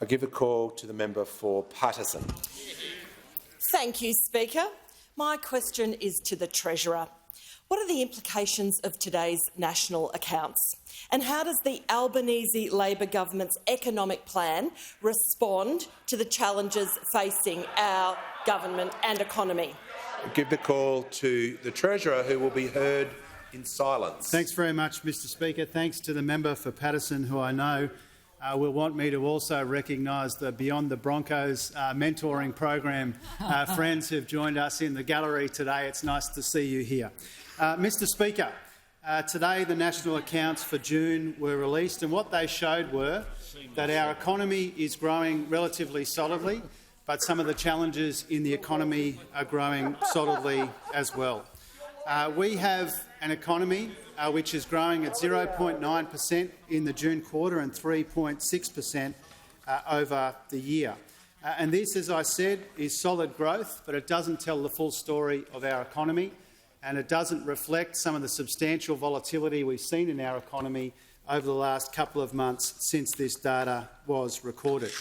I give a call to the member for Paterson. Thank you, Speaker. My question is to the Treasurer. What are the implications of today's national accounts? And how does the Albanese Labor government's economic plan respond to the challenges facing our government and economy? I give the call to the Treasurer, who will be heard in silence. Thanks very much, Mr Speaker. Thanks to the member for Paterson, who I know will want me to also recognise the Beyond the Broncos mentoring program friends who've joined us in the gallery today. It's nice to see you here. Mr Speaker, today the national accounts for June were released, and what they showed were that our economy is growing relatively solidly, but some of the challenges in the economy are growing solidly as well. We have an economy which is growing at 0.9% in the June quarter and 3.6% over the year. And this, as I said, is solid growth, but it doesn't tell the full story of our economy, and it doesn't reflect some of the substantial volatility we've seen in our economy over the last couple of months since this data was recorded.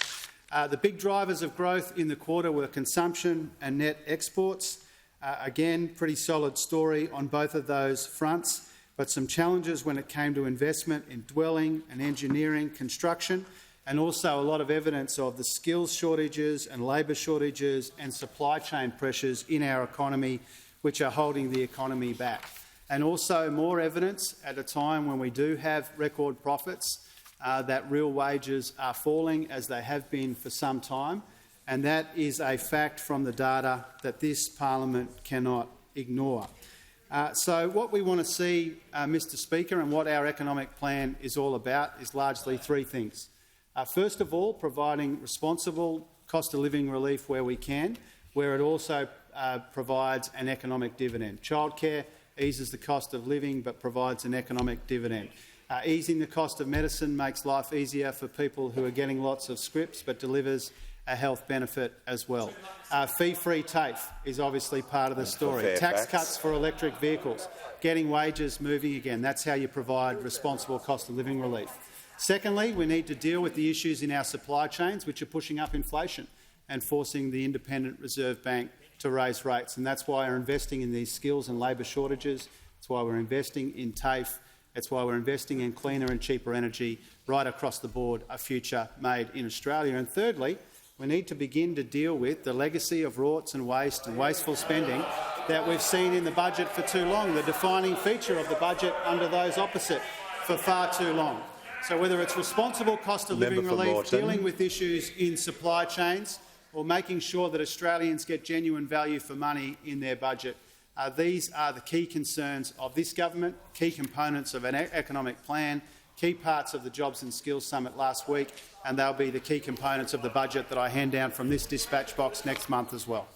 The big drivers of growth in the quarter were consumption and net exports. Again, pretty solid story on both of those fronts, but some challenges when it came to investment in dwelling and engineering construction, and also a lot of evidence of the skills shortages and labour shortages and supply chain pressures in our economy, which are holding the economy back. And also more evidence at a time when we do have record profits that real wages are falling, as they have been for some time. And that is a fact from the data that this parliament cannot ignore. So what we want to see, Mr Speaker, and what our economic plan is all about is largely three things. First of all, providing responsible cost of living relief where we can, where it also provides an economic dividend. Childcare eases the cost of living but provides an economic dividend. Easing the cost of medicine makes life easier for people who are getting lots of scripts but delivers a health benefit as well. Fee-free TAFE is obviously part of the story. Tax cuts for electric vehicles, getting wages moving again. That's how you provide responsible cost of living relief. Secondly, we need to deal with the issues in our supply chains, which are pushing up inflation and forcing the Independent Reserve Bank to raise rates. And that's why we're investing in these skills and labour shortages. That's why we're investing in TAFE. That's why we're investing in cleaner and cheaper energy right across the board, a future made in Australia. And thirdly, we need to begin to deal with the legacy of rorts and waste and wasteful spending that we've seen in the budget for too long, the defining feature of the budget under those opposite for far too long. So whether it's responsible cost of living relief, dealing with issues in supply chains, or making sure that Australians get genuine value for money in their budget, these are the key concerns of this government, key components of an economic plan, key parts of the Jobs and Skills Summit last week, and they'll be the key components of the budget that I hand down from this dispatch box next month as well.